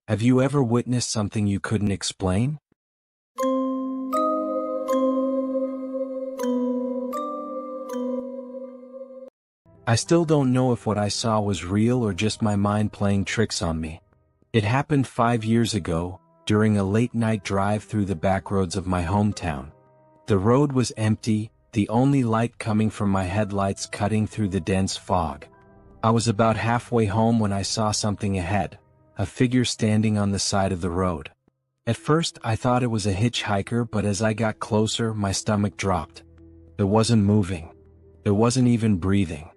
Have you ever witnessed something you couldn't explain? I still don't know if what I saw was real or just my mind playing tricks on me. It happened 5 years ago, during a late-night drive through the backroads of my hometown. The road was empty, the only light coming from my headlights cutting through the dense fog. I was about halfway home when I saw something ahead, a figure standing on the side of the road. At first I thought it was a hitchhiker, but as I got closer my stomach dropped. It wasn't moving. It wasn't even breathing.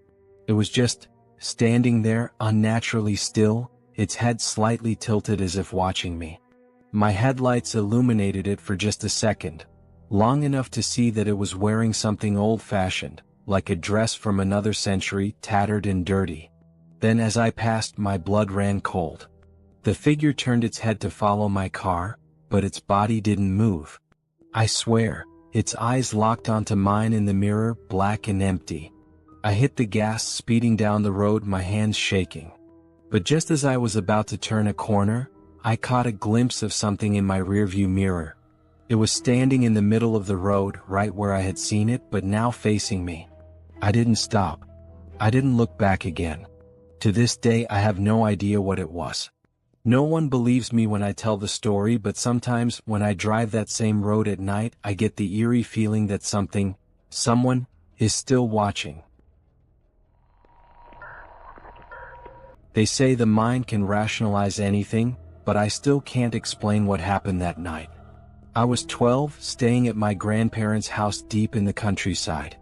It was just standing there, unnaturally still, its head slightly tilted as if watching me. My headlights illuminated it for just a second, long enough to see that it was wearing something old-fashioned, like a dress from another century, tattered and dirty. Then as I passed, my blood ran cold. The figure turned its head to follow my car, but its body didn't move. I swear, its eyes locked onto mine in the mirror, black and empty. I hit the gas, speeding down the road, my hands shaking. But just as I was about to turn a corner, I caught a glimpse of something in my rearview mirror. It was standing in the middle of the road, right where I had seen it, but now facing me. I didn't stop. I didn't look back again. To this day I have no idea what it was. No one believes me when I tell the story, but sometimes when I drive that same road at night, I get the eerie feeling that someone, is still watching. They say the mind can rationalize anything, but I still can't explain what happened that night. I was 12, staying at my grandparents' house deep in the countryside.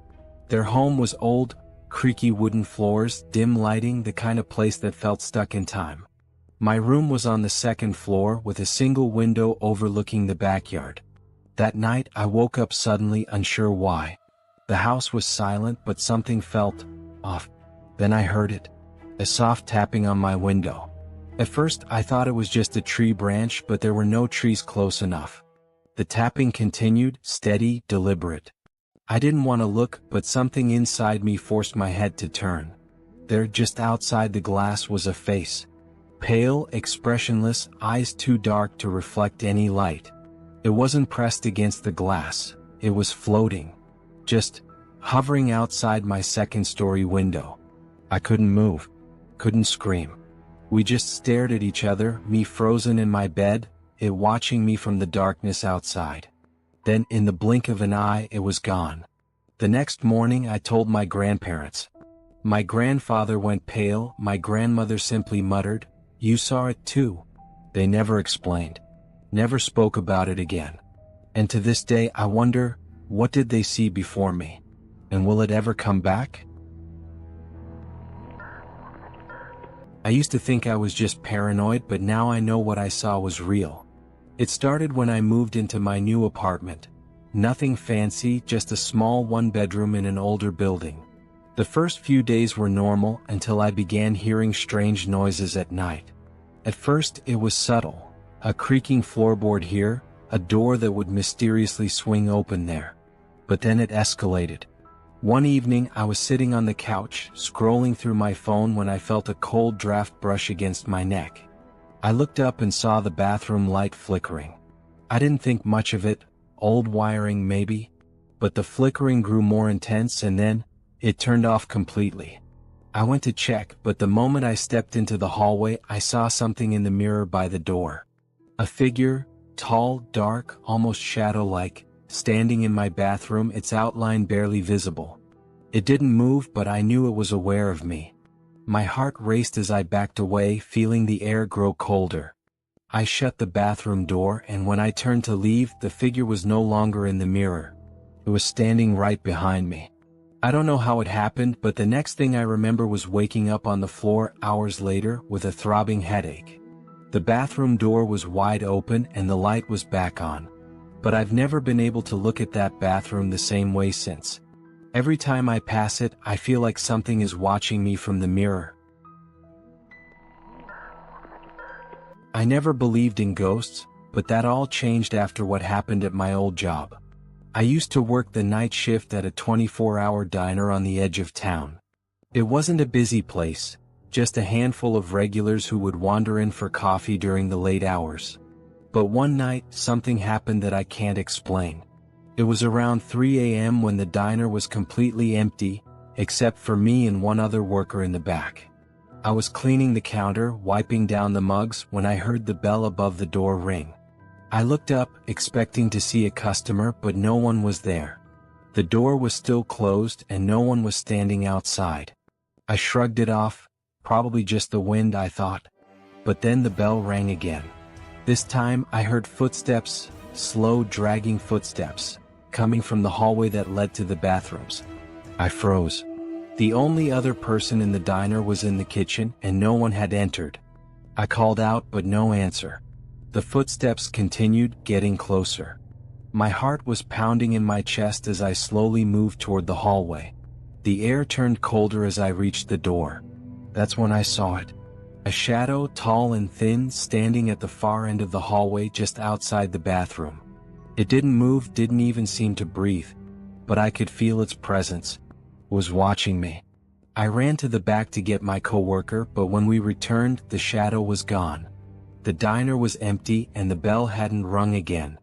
Their home was old, creaky wooden floors, dim lighting, the kind of place that felt stuck in time. My room was on the second floor with a single window overlooking the backyard. That night I woke up suddenly, unsure why. The house was silent, but something felt off. Then I heard it. A soft tapping on my window. At first I thought it was just a tree branch, but there were no trees close enough. The tapping continued, steady, deliberate. I didn't want to look, but something inside me forced my head to turn. There, just outside the glass, was a face. Pale, expressionless, eyes too dark to reflect any light. It wasn't pressed against the glass, it was floating. Just hovering outside my second-story window. I couldn't move. Couldn't scream. We just stared at each other, me frozen in my bed, it watching me from the darkness outside. Then, in the blink of an eye, it was gone. The next morning I told my grandparents. My grandfather went pale, my grandmother simply muttered, "You saw it too." They never explained. Never spoke about it again. And to this day I wonder, what did they see before me? And will it ever come back? I used to think I was just paranoid, but now I know what I saw was real. It started when I moved into my new apartment. Nothing fancy, just a small one-bedroom in an older building. The first few days were normal until I began hearing strange noises at night. At first it was subtle. A creaking floorboard here, a door that would mysteriously swing open there. But then it escalated. One evening I was sitting on the couch, scrolling through my phone when I felt a cold draft brush against my neck. I looked up and saw the bathroom light flickering. I didn't think much of it, old wiring maybe, but the flickering grew more intense and then, it turned off completely. I went to check, but the moment I stepped into the hallway I saw something in the mirror by the door. A figure, tall, dark, almost shadow-like, standing in my bathroom, its outline barely visible. It didn't move, but I knew it was aware of me. My heart raced as I backed away, feeling the air grow colder. I shut the bathroom door, and when I turned to leave, the figure was no longer in the mirror. It was standing right behind me. I don't know how it happened, but the next thing I remember was waking up on the floor hours later with a throbbing headache. The bathroom door was wide open and the light was back on. But I've never been able to look at that bathroom the same way since. Every time I pass it, I feel like something is watching me from the mirror. I never believed in ghosts, but that all changed after what happened at my old job. I used to work the night shift at a 24-hour diner on the edge of town. It wasn't a busy place, just a handful of regulars who would wander in for coffee during the late hours. But one night, something happened that I can't explain. It was around 3 a.m. when the diner was completely empty, except for me and one other worker in the back. I was cleaning the counter, wiping down the mugs, when I heard the bell above the door ring. I looked up, expecting to see a customer, but no one was there. The door was still closed and no one was standing outside. I shrugged it off, probably just the wind, I thought. But then the bell rang again. This time I heard footsteps, slow dragging footsteps, coming from the hallway that led to the bathrooms. I froze. The only other person in the diner was in the kitchen and no one had entered. I called out but no answer. The footsteps continued, getting closer. My heart was pounding in my chest as I slowly moved toward the hallway. The air turned colder as I reached the door. That's when I saw it. A shadow, tall and thin, standing at the far end of the hallway just outside the bathroom. It didn't move, didn't even seem to breathe, but I could feel its presence. It was watching me. I ran to the back to get my coworker, but when we returned, the shadow was gone. The diner was empty and the bell hadn't rung again.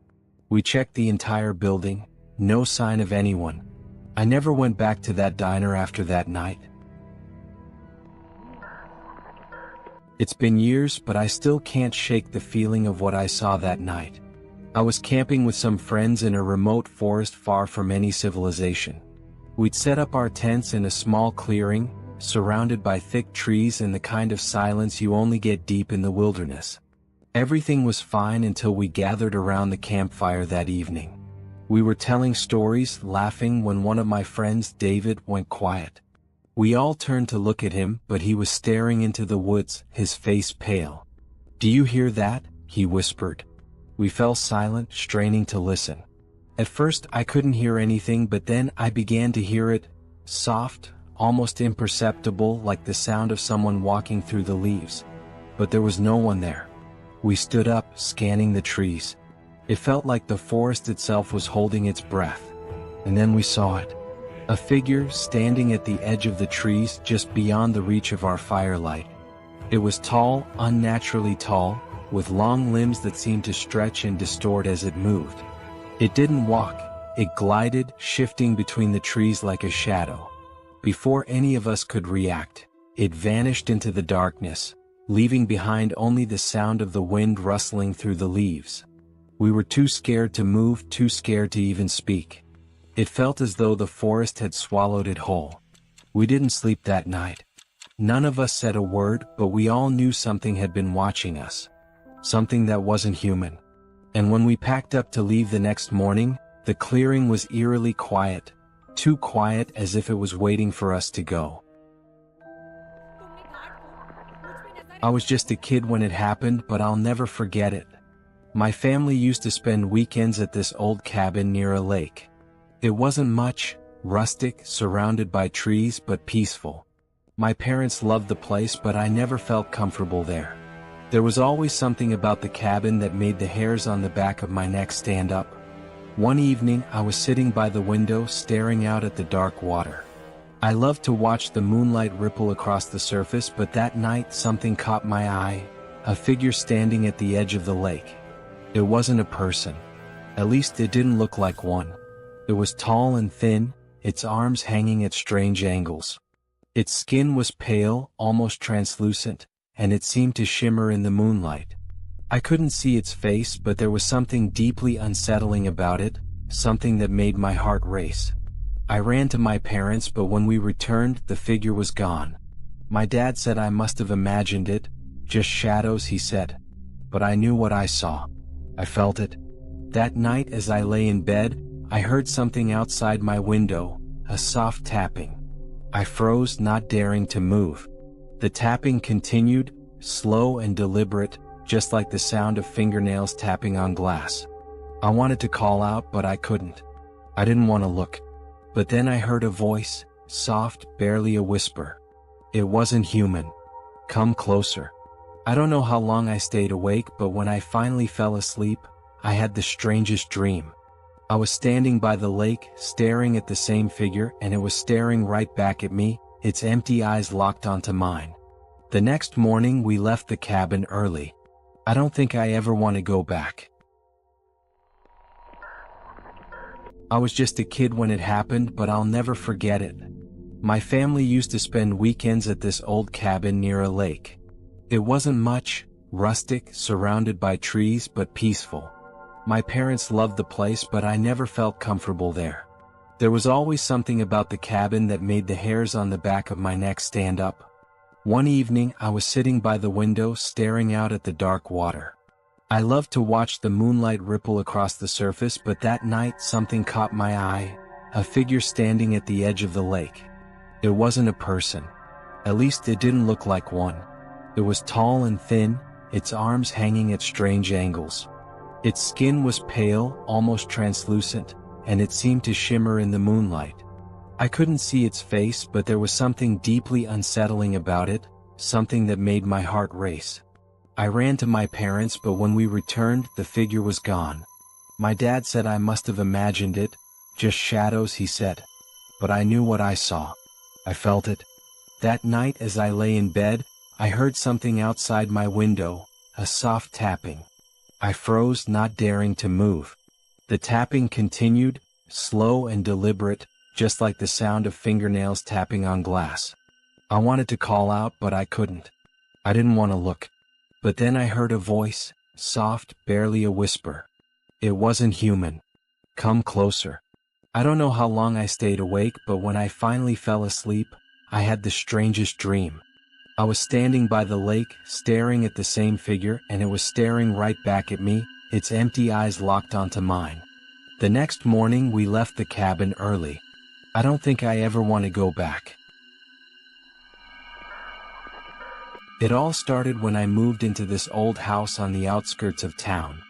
We checked the entire building, no sign of anyone. I never went back to that diner after that night. It's been years, but I still can't shake the feeling of what I saw that night. I was camping with some friends in a remote forest far from any civilization. We'd set up our tents in a small clearing, surrounded by thick trees and the kind of silence you only get deep in the wilderness. Everything was fine until we gathered around the campfire that evening. We were telling stories, laughing, when one of my friends, David, went quiet. We all turned to look at him, but he was staring into the woods, his face pale. "Do you hear that?" he whispered. We fell silent, straining to listen. At first I couldn't hear anything, but then I began to hear it, soft, almost imperceptible, like the sound of someone walking through the leaves. But there was no one there. We stood up, scanning the trees. It felt like the forest itself was holding its breath. And then we saw it. A figure standing at the edge of the trees just beyond the reach of our firelight. It was tall, unnaturally tall, with long limbs that seemed to stretch and distort as it moved. It didn't walk, it glided, shifting between the trees like a shadow. Before any of us could react, it vanished into the darkness, leaving behind only the sound of the wind rustling through the leaves. We were too scared to move, too scared to even speak. It felt as though the forest had swallowed it whole. We didn't sleep that night. None of us said a word, but we all knew something had been watching us. Something that wasn't human. And when we packed up to leave the next morning, the clearing was eerily quiet, too quiet as if it was waiting for us to go. I was just a kid when it happened, but I'll never forget it. My family used to spend weekends at this old cabin near a lake. It wasn't much, rustic, surrounded by trees, but peaceful. My parents loved the place, but I never felt comfortable there. There was always something about the cabin that made the hairs on the back of my neck stand up. One evening, I was sitting by the window, staring out at the dark water. I loved to watch the moonlight ripple across the surface, but that night something caught my eye, a figure standing at the edge of the lake. It wasn't a person. At least it didn't look like one. It was tall and thin, its arms hanging at strange angles. Its skin was pale, almost translucent, and it seemed to shimmer in the moonlight. I couldn't see its face, but there was something deeply unsettling about it, something that made my heart race. I ran to my parents, but when we returned, the figure was gone. My dad said I must have imagined it, just shadows, he said. But I knew what I saw. I felt it. That night as I lay in bed, I heard something outside my window, a soft tapping. I froze, not daring to move. The tapping continued, slow and deliberate, just like the sound of fingernails tapping on glass. I wanted to call out, but I couldn't. I didn't want to look. But then I heard a voice, soft, barely a whisper. It wasn't human. "Come closer." I don't know how long I stayed awake, but when I finally fell asleep, I had the strangest dream. I was standing by the lake, staring at the same figure, and it was staring right back at me, its empty eyes locked onto mine. The next morning we left the cabin early. I don't think I ever want to go back. I was just a kid when it happened, but I'll never forget it. My family used to spend weekends at this old cabin near a lake. It wasn't much, rustic, surrounded by trees, but peaceful. My parents loved the place, but I never felt comfortable there. There was always something about the cabin that made the hairs on the back of my neck stand up. One evening, I was sitting by the window staring out at the dark water. I loved to watch the moonlight ripple across the surface, but that night something caught my eye, a figure standing at the edge of the lake. It wasn't a person. At least it didn't look like one. It was tall and thin, its arms hanging at strange angles. Its skin was pale, almost translucent, and it seemed to shimmer in the moonlight. I couldn't see its face, but there was something deeply unsettling about it, something that made my heart race. I ran to my parents, but when we returned, the figure was gone. My dad said I must have imagined it, just shadows, he said. But I knew what I saw. I felt it. That night as I lay in bed, I heard something outside my window, a soft tapping. I froze, not daring to move. The tapping continued, slow and deliberate, just like the sound of fingernails tapping on glass. I wanted to call out, but I couldn't. I didn't want to look. But then I heard a voice, soft, barely a whisper. It wasn't human. Come closer. I don't know how long I stayed awake, but when I finally fell asleep, I had the strangest dream. I was standing by the lake, staring at the same figure, and it was staring right back at me, its empty eyes locked onto mine. The next morning we left the cabin early. I don't think I ever want to go back. It all started when I moved into this old house on the outskirts of town.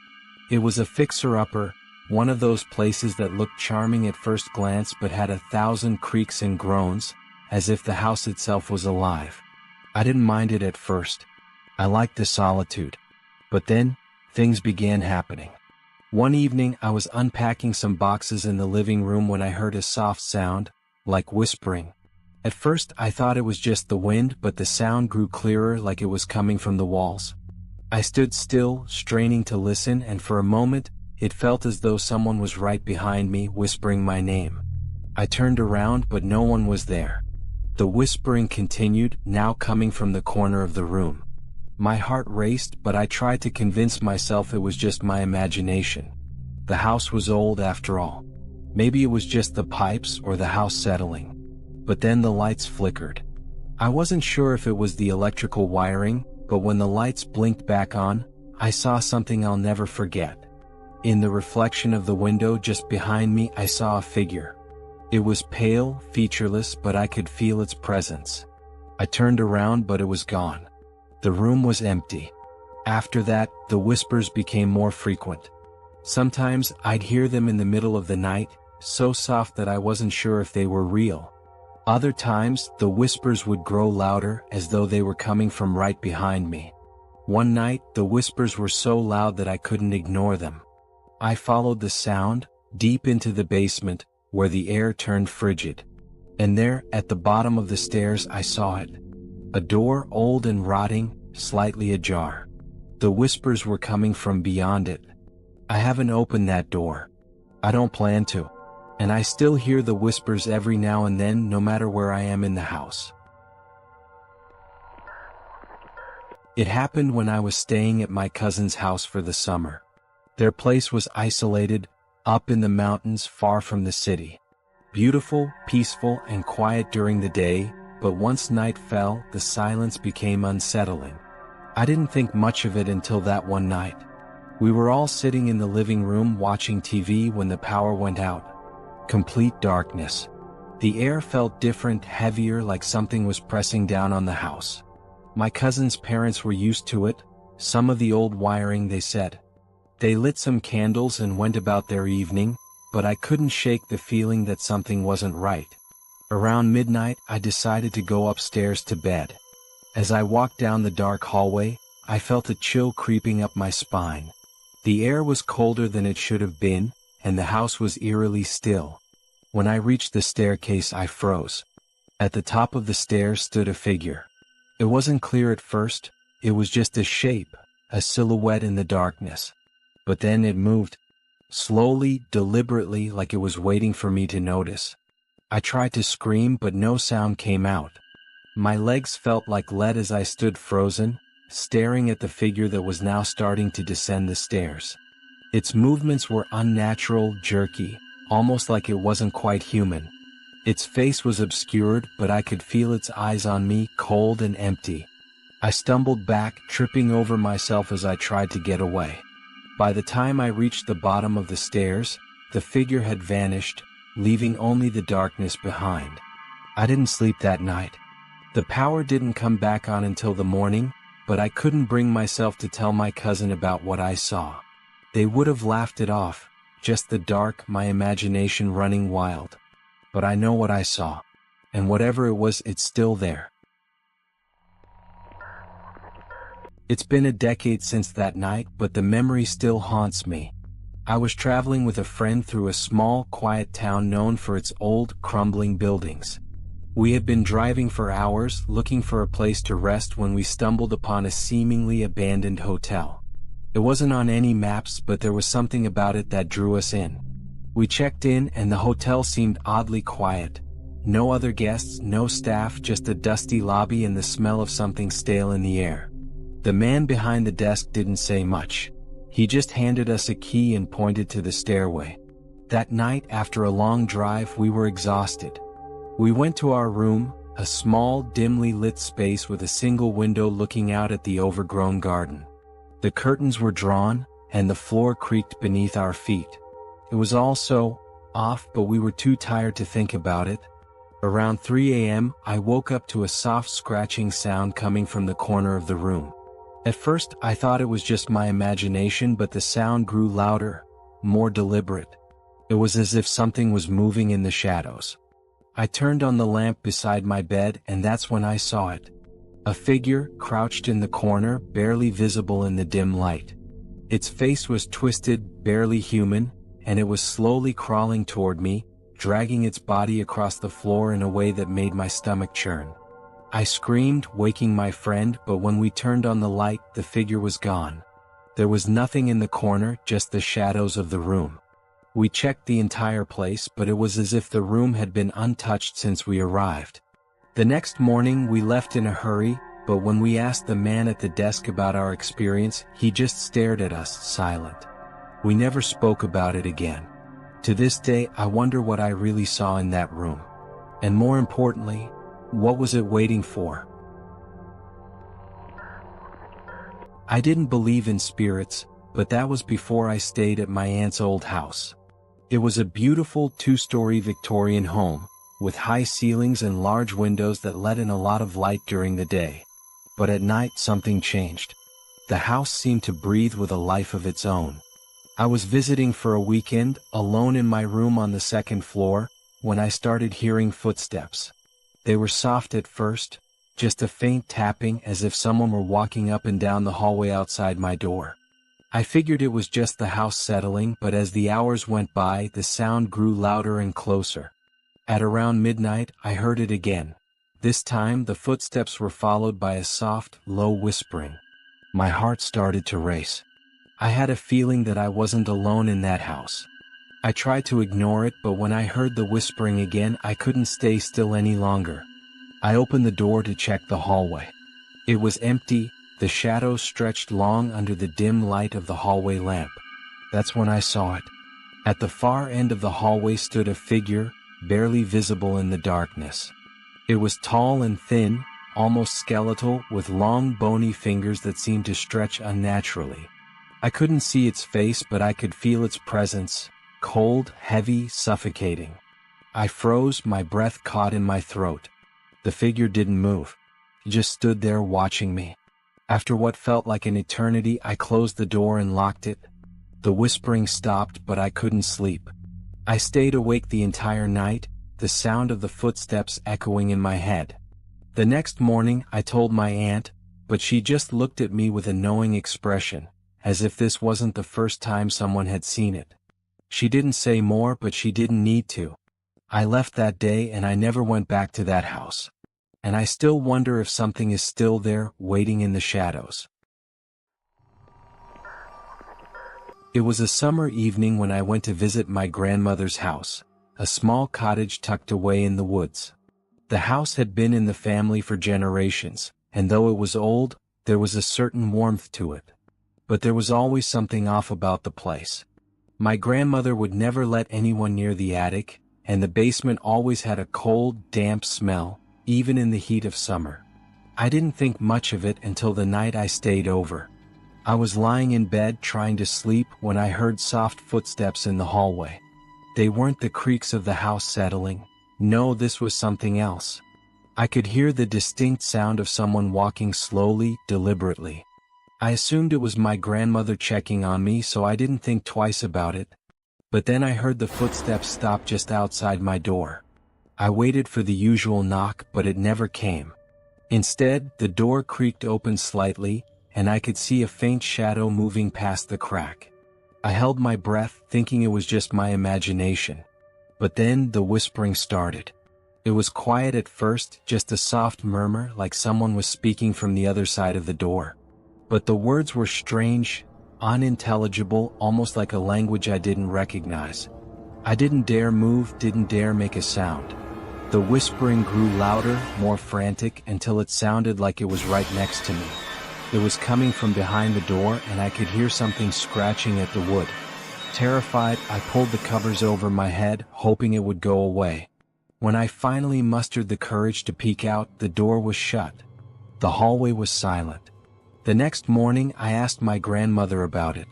It was a fixer-upper, one of those places that looked charming at first glance but had 1,000 creaks and groans, as if the house itself was alive. I didn't mind it at first. I liked the solitude. But then, things began happening. One evening I was unpacking some boxes in the living room when I heard a soft sound, like whispering. At first I thought it was just the wind, but the sound grew clearer, like it was coming from the walls. I stood still, straining to listen, and for a moment, it felt as though someone was right behind me, whispering my name. I turned around, but no one was there. The whispering continued, now coming from the corner of the room. My heart raced, but I tried to convince myself it was just my imagination. The house was old after all. Maybe it was just the pipes or the house settling. But then the lights flickered. I wasn't sure if it was the electrical wiring, but when the lights blinked back on, I saw something I'll never forget. In the reflection of the window just behind me, I saw a figure. It was pale, featureless, but I could feel its presence. I turned around, but it was gone. The room was empty. After that, the whispers became more frequent. Sometimes I'd hear them in the middle of the night, so soft that I wasn't sure if they were real. Other times, the whispers would grow louder, as though they were coming from right behind me. One night, the whispers were so loud that I couldn't ignore them. I followed the sound, deep into the basement, where the air turned frigid. And there, at the bottom of the stairs, I saw it. A door, old and rotting, slightly ajar. The whispers were coming from beyond it. I haven't opened that door. I don't plan to. And I still hear the whispers every now and then, no matter where I am in the house. It happened when I was staying at my cousin's house for the summer. Their place was isolated, up in the mountains far from the city. Beautiful, peaceful, and quiet during the day, but once night fell, the silence became unsettling. I didn't think much of it until that one night. We were all sitting in the living room watching TV when the power went out. Complete darkness. The air felt different, heavier, like something was pressing down on the house. My cousin's parents were used to it, some of the old wiring, they said. They lit some candles and went about their evening, but I couldn't shake the feeling that something wasn't right. Around midnight, I decided to go upstairs to bed. As I walked down the dark hallway, I felt a chill creeping up my spine. The air was colder than it should have been, and the house was eerily still. When I reached the staircase, I froze. At the top of the stairs stood a figure. It wasn't clear at first, it was just a shape, a silhouette in the darkness. But then it moved, slowly, deliberately, like it was waiting for me to notice. I tried to scream but no sound came out. My legs felt like lead as I stood frozen, staring at the figure that was now starting to descend the stairs. Its movements were unnatural, jerky, almost like it wasn't quite human. Its face was obscured, but I could feel its eyes on me, cold and empty. I stumbled back, tripping over myself as I tried to get away. By the time I reached the bottom of the stairs, the figure had vanished, leaving only the darkness behind. I didn't sleep that night. The power didn't come back on until the morning, but I couldn't bring myself to tell my cousin about what I saw. They would have laughed it off, just the dark, my imagination running wild. But I know what I saw. And whatever it was, it's still there. It's been a decade since that night, but the memory still haunts me. I was traveling with a friend through a small, quiet town known for its old, crumbling buildings. We had been driving for hours, looking for a place to rest when we stumbled upon a seemingly abandoned hotel. It wasn't on any maps, but there was something about it that drew us in. We checked in, and the hotel seemed oddly quiet. No other guests, no staff, just a dusty lobby and the smell of something stale in the air. The man behind the desk didn't say much. He just handed us a key and pointed to the stairway. That night, after a long drive, we were exhausted. We went to our room, a small, dimly lit space with a single window looking out at the overgrown garden. The curtains were drawn, and the floor creaked beneath our feet. It was all so off, but we were too tired to think about it. Around 3 a.m., I woke up to a soft scratching sound coming from the corner of the room. At first, I thought it was just my imagination, but the sound grew louder, more deliberate. It was as if something was moving in the shadows. I turned on the lamp beside my bed, and that's when I saw it. A figure, crouched in the corner, barely visible in the dim light. Its face was twisted, barely human, and it was slowly crawling toward me, dragging its body across the floor in a way that made my stomach churn. I screamed, waking my friend, but when we turned on the light, the figure was gone. There was nothing in the corner, just the shadows of the room. We checked the entire place, but it was as if the room had been untouched since we arrived. The next morning, we left in a hurry, but when we asked the man at the desk about our experience, he just stared at us, silent. We never spoke about it again. To this day, I wonder what I really saw in that room. And more importantly, what was it waiting for? I didn't believe in spirits, but that was before I stayed at my aunt's old house. It was a beautiful two-story Victorian home, with high ceilings and large windows that let in a lot of light during the day. But at night something changed. The house seemed to breathe with a life of its own. I was visiting for a weekend, alone in my room on the second floor, when I started hearing footsteps. They were soft at first, just a faint tapping as if someone were walking up and down the hallway outside my door. I figured it was just the house settling, but as the hours went by, the sound grew louder and closer. At around midnight, I heard it again. This time, the footsteps were followed by a soft, low whispering. My heart started to race. I had a feeling that I wasn't alone in that house. I tried to ignore it, but when I heard the whispering again, I couldn't stay still any longer. I opened the door to check the hallway. It was empty, the shadows stretched long under the dim light of the hallway lamp. That's when I saw it. At the far end of the hallway stood a figure, barely visible in the darkness. It was tall and thin, almost skeletal, with long bony fingers that seemed to stretch unnaturally. I couldn't see its face, but I could feel its presence, cold, heavy, suffocating. I froze, my breath caught in my throat. The figure didn't move. It just stood there watching me. After what felt like an eternity, I closed the door and locked it. The whispering stopped, but I couldn't sleep. I stayed awake the entire night, the sound of the footsteps echoing in my head. The next morning, I told my aunt, but she just looked at me with a knowing expression, as if this wasn't the first time someone had seen it. She didn't say more, but she didn't need to. I left that day and I never went back to that house. and I still wonder if something is still there, waiting in the shadows. It was a summer evening when I went to visit my grandmother's house, a small cottage tucked away in the woods. The house had been in the family for generations, and though it was old, there was a certain warmth to it. But there was always something off about the place. My grandmother would never let anyone near the attic, and the basement always had a cold, damp smell, even in the heat of summer. I didn't think much of it until the night I stayed over. I was lying in bed trying to sleep when I heard soft footsteps in the hallway. They weren't the creaks of the house settling. No, this was something else. I could hear the distinct sound of someone walking slowly, deliberately. I assumed it was my grandmother checking on me, so I didn't think twice about it. But then I heard the footsteps stop just outside my door. I waited for the usual knock, but it never came. Instead, the door creaked open slightly, and I could see a faint shadow moving past the crack. I held my breath, thinking it was just my imagination. But then the whispering started. It was quiet at first, just a soft murmur like someone was speaking from the other side of the door. But the words were strange, unintelligible, almost like a language I didn't recognize. I didn't dare move, didn't dare make a sound. The whispering grew louder, more frantic, until it sounded like it was right next to me. It was coming from behind the door, and I could hear something scratching at the wood. Terrified, I pulled the covers over my head, hoping it would go away. When I finally mustered the courage to peek out, the door was shut. The hallway was silent. The next morning, I asked my grandmother about it.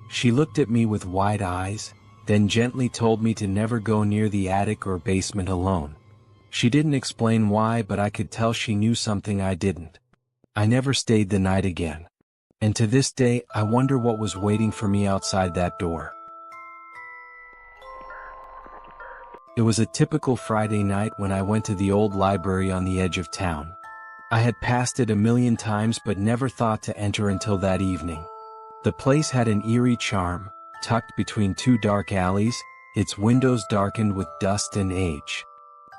She looked at me with wide eyes, then gently told me to never go near the attic or basement alone. She didn't explain why, but I could tell she knew something I didn't. I never stayed the night again. And to this day, I wonder what was waiting for me outside that door. It was a typical Friday night when I went to the old library on the edge of town. I had passed it a million times but never thought to enter until that evening. The place had an eerie charm, tucked between two dark alleys, its windows darkened with dust and age.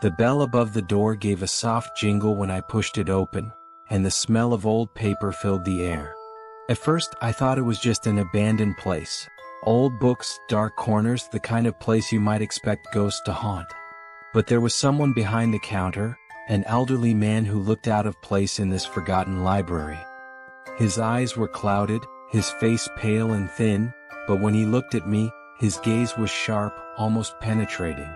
The bell above the door gave a soft jingle when I pushed it open, and the smell of old paper filled the air. At first, I thought it was just an abandoned place. Old books, dark corners, the kind of place you might expect ghosts to haunt. But there was someone behind the counter, an elderly man who looked out of place in this forgotten library. His eyes were clouded, his face pale and thin, but when he looked at me, his gaze was sharp, almost penetrating.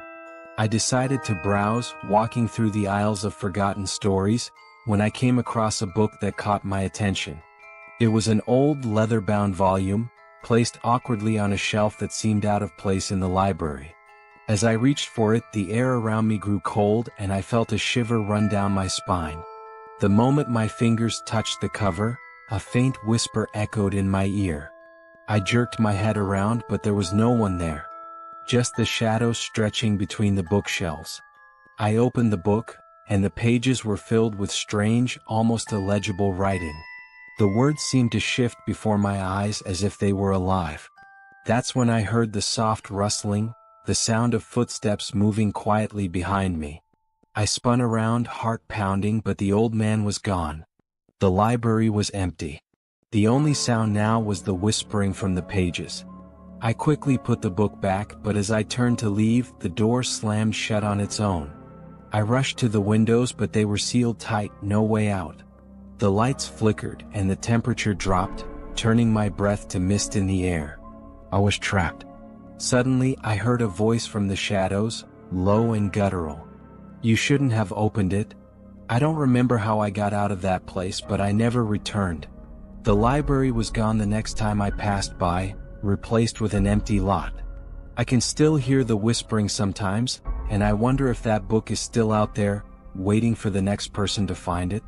I decided to browse, walking through the aisles of forgotten stories, when I came across a book that caught my attention. It was an old leather-bound volume, placed awkwardly on a shelf that seemed out of place in the library. As I reached for it, the air around me grew cold and I felt a shiver run down my spine. The moment my fingers touched the cover, a faint whisper echoed in my ear. I jerked my head around, but there was no one there. Just the shadows stretching between the bookshelves. I opened the book, and the pages were filled with strange, almost illegible writing. The words seemed to shift before my eyes as if they were alive. That's when I heard the soft rustling, the sound of footsteps moving quietly behind me. I spun around, heart pounding, but the old man was gone. The library was empty. The only sound now was the whispering from the pages. I quickly put the book back, but as I turned to leave, the door slammed shut on its own. I rushed to the windows, but they were sealed tight, no way out. The lights flickered, and the temperature dropped, turning my breath to mist in the air. I was trapped. Suddenly, I heard a voice from the shadows, low and guttural. "You shouldn't have opened it." I don't remember how I got out of that place, but I never returned. The library was gone the next time I passed by, replaced with an empty lot. I can still hear the whispering sometimes, and I wonder if that book is still out there, waiting for the next person to find it.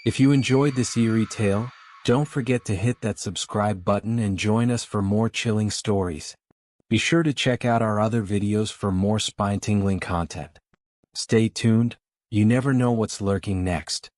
If you enjoyed this eerie tale, don't forget to hit that subscribe button and join us for more chilling stories. Be sure to check out our other videos for more spine-tingling content. Stay tuned, you never know what's lurking next.